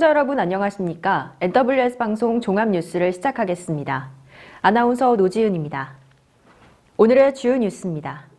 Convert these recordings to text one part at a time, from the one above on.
시청자 여러분 안녕하십니까? NWS 방송 종합뉴스를 시작하겠습니다. 아나운서 노지은입니다. 오늘의 주요 뉴스입니다.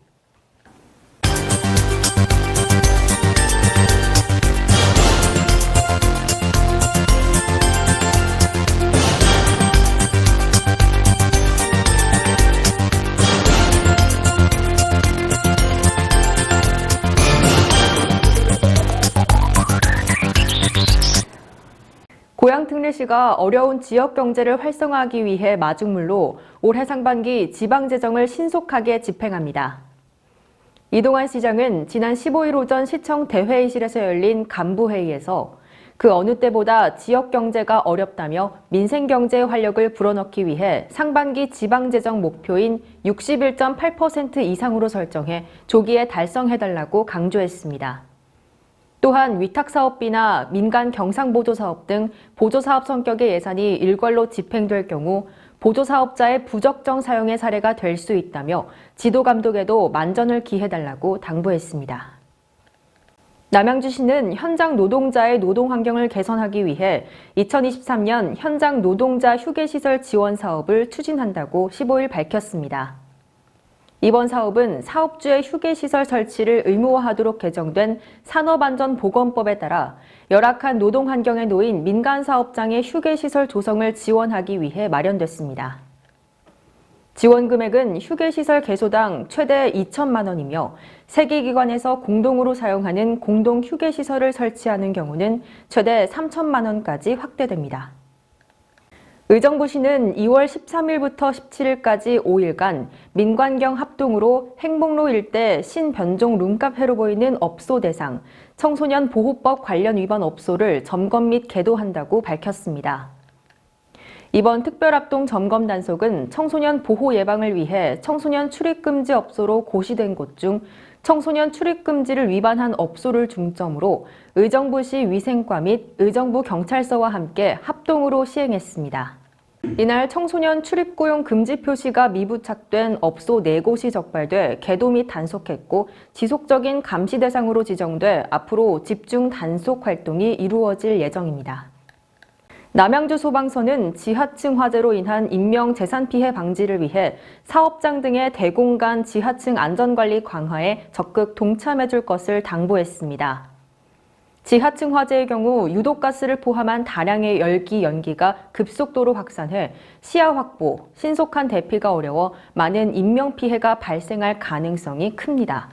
고양특례시가 어려운 지역 경제를 활성화하기 위해 마중물로 올해 상반기 지방재정을 신속하게 집행합니다. 이동환 시장은 지난 15일 오전 시청 대회의실에서 열린 간부회의에서 그 어느 때보다 지역 경제가 어렵다며 민생경제의 활력을 불어넣기 위해 상반기 지방재정 목표인 61.8% 이상으로 설정해 조기에 달성해달라고 강조했습니다. 또한 위탁사업비나 민간 경상보조사업 등 보조사업 성격의 예산이 일괄로 집행될 경우 보조사업자의 부적정 사용의 사례가 될 수 있다며 지도감독에도 만전을 기해달라고 당부했습니다. 남양주시는 현장 노동자의 노동 환경을 개선하기 위해 2023년 현장 노동자 휴게시설 지원 사업을 추진한다고 15일 밝혔습니다. 이번 사업은 사업주의 휴게시설 설치를 의무화하도록 개정된 산업안전보건법에 따라 열악한 노동 환경에 놓인 민간 사업장의 휴게시설 조성을 지원하기 위해 마련됐습니다. 지원 금액은 휴게시설 개소당 최대 2천만 원이며 세계기관에서 공동으로 사용하는 공동 휴게시설을 설치하는 경우는 최대 3천만 원까지 확대됩니다. 의정부시는 2월 13일부터 17일까지 5일간 민관경 합동으로 행복로 일대 신변종 룸카페로 보이는 업소 대상 청소년 보호법 관련 위반 업소를 점검 및 계도한다고 밝혔습니다. 이번 특별합동 점검 단속은 청소년 보호 예방을 위해 청소년 출입금지 업소로 고시된 곳 중 청소년 출입금지를 위반한 업소를 중점으로 의정부시 위생과 및 의정부 경찰서와 함께 합동으로 시행했습니다. 이날 청소년 출입고용 금지 표시가 미부착된 업소 4곳이 적발돼 계도 및 단속했고 지속적인 감시 대상으로 지정돼 앞으로 집중 단속 활동이 이루어질 예정입니다. 남양주 소방서는 지하층 화재로 인한 인명 재산 피해 방지를 위해 사업장 등의 대공간 지하층 안전관리 강화에 적극 동참해줄 것을 당부했습니다. 지하층 화재의 경우 유독가스를 포함한 다량의 열기, 연기가 급속도로 확산해 시야 확보, 신속한 대피가 어려워 많은 인명피해가 발생할 가능성이 큽니다.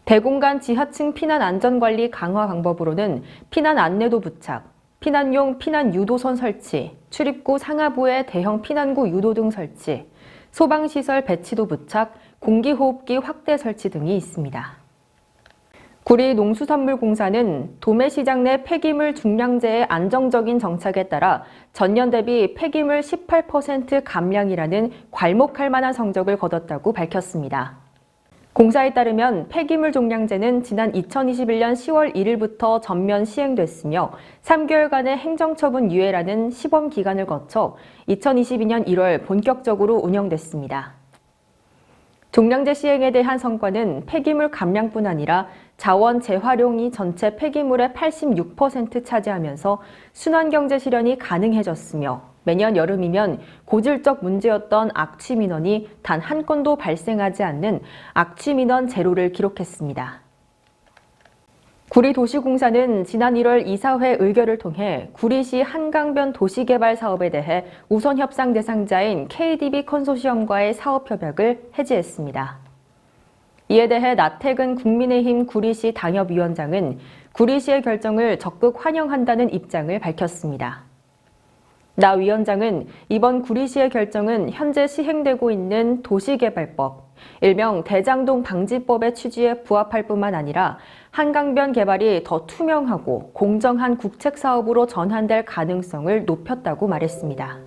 대공간 지하층 피난 안전관리 강화 방법으로는 피난 안내도 부착, 피난용 피난 유도선 설치, 출입구 상하부에 대형 피난구 유도 등 설치, 소방시설 배치도 부착, 공기호흡기 확대 설치 등이 있습니다. 구리농수산물공사는 도매시장 내 폐기물 중량제의 안정적인 정착에 따라 전년 대비 폐기물 18% 감량이라는 괄목할 만한 성적을 거뒀다고 밝혔습니다. 공사에 따르면 폐기물 종량제는 지난 2021년 10월 1일부터 전면 시행됐으며 3개월간의 행정처분 유예라는 시범 기간을 거쳐 2022년 1월 본격적으로 운영됐습니다. 종량제 시행에 대한 성과는 폐기물 감량뿐 아니라 자원 재활용이 전체 폐기물의 86% 차지하면서 순환경제 실현이 가능해졌으며 매년 여름이면 고질적 문제였던 악취민원이 단 한 건도 발생하지 않는 악취민원 제로를 기록했습니다. 구리도시공사는 지난 1월 이사회 의결을 통해 구리시 한강변 도시개발 사업에 대해 우선 협상 대상자인 KDB 컨소시엄과의 사업협약을 해지했습니다. 이에 대해 나태근 국민의힘 구리시 당협위원장은 구리시의 결정을 적극 환영한다는 입장을 밝혔습니다. 나 위원장은 이번 구리시의 결정은 현재 시행되고 있는 도시개발법, 일명 대장동 방지법의 취지에 부합할 뿐만 아니라 한강변 개발이 더 투명하고 공정한 국책사업으로 전환될 가능성을 높였다고 말했습니다.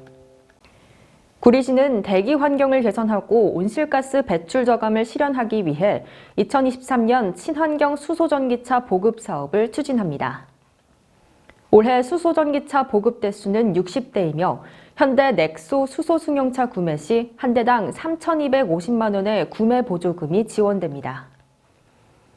구리시는 대기 환경을 개선하고 온실가스 배출 저감을 실현하기 위해 2023년 친환경 수소전기차 보급 사업을 추진합니다. 올해 수소전기차 보급 대수는 60대이며 현대 넥소 수소승용차 구매 시 한 대당 3,250만 원의 구매 보조금이 지원됩니다.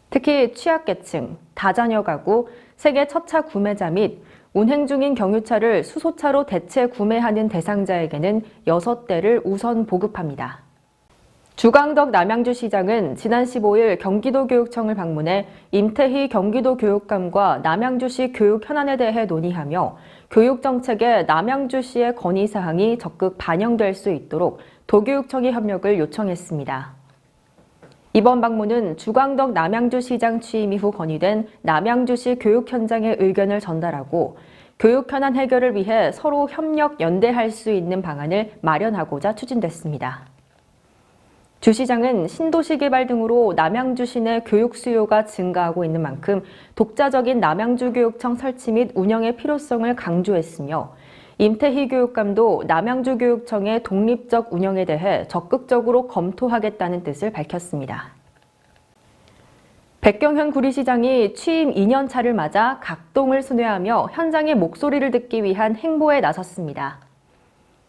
특히 취약계층, 다자녀 가구, 세계 첫차 구매자 및 운행 중인 경유차를 수소차로 대체 구매하는 대상자에게는 6대를 우선 보급합니다. 주광덕 남양주시장은 지난 15일 경기도교육청을 방문해 임태희 경기도교육감과 남양주시 교육 현안에 대해 논의하며 교육정책에 남양주시의 건의사항이 적극 반영될 수 있도록 도교육청의 협력을 요청했습니다. 이번 방문은 주광덕 남양주시장 취임 이후 건의된 남양주시 교육 현장의 의견을 전달하고 교육 현안 해결을 위해 서로 협력 연대할 수 있는 방안을 마련하고자 추진됐습니다. 주 시장은 신도시 개발 등으로 남양주시 내 교육 수요가 증가하고 있는 만큼 독자적인 남양주교육청 설치 및 운영의 필요성을 강조했으며 임태희 교육감도 남양주교육청의 독립적 운영에 대해 적극적으로 검토하겠다는 뜻을 밝혔습니다. 백경현 구리시장이 취임 2년 차를 맞아 각동을 순회하며 현장의 목소리를 듣기 위한 행보에 나섰습니다.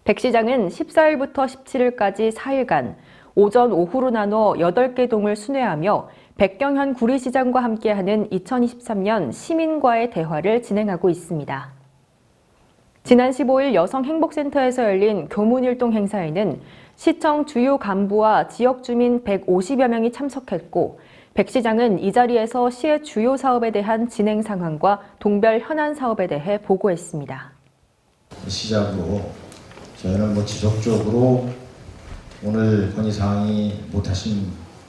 백 시장은 14일부터 17일까지 4일간 오전, 오후로 나눠 8개 동을 순회하며 백경현 구리시장과 함께하는 2023년 시민과의 대화를 진행하고 있습니다. 지난 15일 여성행복센터에서 열린 교문일동 행사에는 시청 주요 간부와 지역 주민 150여 명이 참석했고 백 시장은 이 자리에서 시의 주요 사업에 대한 진행 상황과 동별 현안 사업에 대해 보고했습니다. 시작으로 저희는 지속적으로 오늘 건의사항이 못하신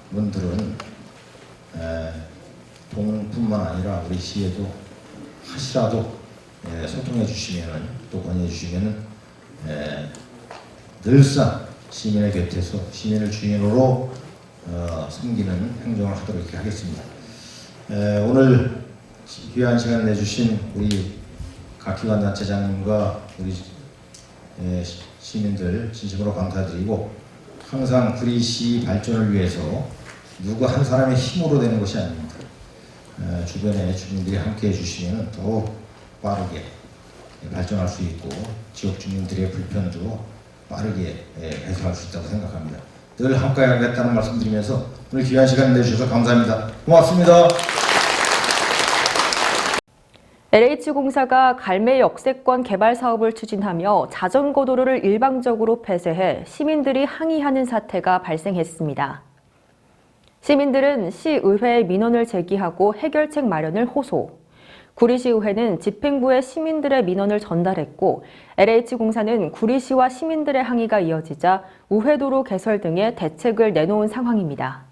분들은 동뿐만 아니라 우리 시에도 하시라도 소통해 주시면 또 건의해 주시면 늘상 시민의 곁에서 시민을 주인으로 섬기는 행정을 하도록 이렇게 하겠습니다. 오늘 귀한 시간을 내주신 우리 각 기관 단체장님과 우리 시민들 진심으로 감사드리고 항상 구리시 발전을 위해서 누구 한 사람의 힘으로 되는 것이 아닙니다. 주변의 주민들이 함께해 주시면 더욱 빠르게 발전할 수 있고 지역 주민들의 불편도 빠르게 해소할 수 있다고 생각합니다. 늘 함께 하겠다는 말씀드리면서 오늘 귀한 시간 내주셔서 감사합니다. 고맙습니다. LH공사가 갈매 역세권 개발 사업을 추진하며 자전거 도로를 일방적으로 폐쇄해 시민들이 항의하는 사태가 발생했습니다. 시민들은 시의회에 민원을 제기하고 해결책 마련을 호소. 구리시의회는 집행부에 시민들의 민원을 전달했고 LH공사는 구리시와 시민들의 항의가 이어지자 우회도로 개설 등의 대책을 내놓은 상황입니다.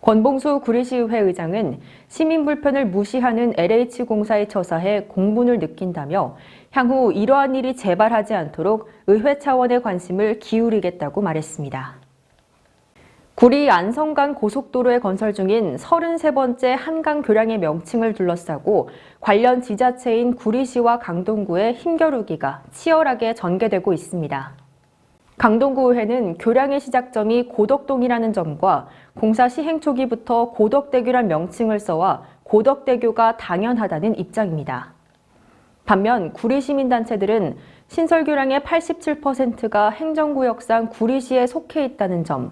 권봉수 구리시의회 의장은 시민 불편을 무시하는 LH공사의 처사에 공분을 느낀다며 향후 이러한 일이 재발하지 않도록 의회 차원의 관심을 기울이겠다고 말했습니다. 구리 안성간 고속도로에 건설 중인 33번째 한강 교량의 명칭을 둘러싸고 관련 지자체인 구리시와 강동구의 힘겨루기가 치열하게 전개되고 있습니다. 강동구의회는 교량의 시작점이 고덕동이라는 점과 공사 시행 초기부터 고덕대교란 명칭을 써와 고덕대교가 당연하다는 입장입니다. 반면 구리시민단체들은 신설교량의 87%가 행정구역상 구리시에 속해 있다는 점,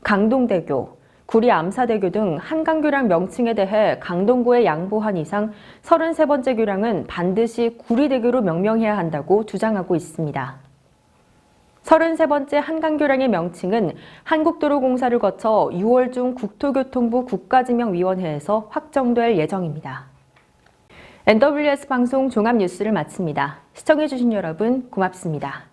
강동대교, 구리암사대교 등 한강교량 명칭에 대해 강동구에 양보한 이상 33번째 교량은 반드시 구리대교로 명명해야 한다고 주장하고 있습니다. 33번째 한강교량의 명칭은 한국도로공사를 거쳐 6월 중 국토교통부 국가지명위원회에서 확정될 예정입니다. NWS 방송 종합뉴스를 마칩니다. 시청해주신 여러분 고맙습니다.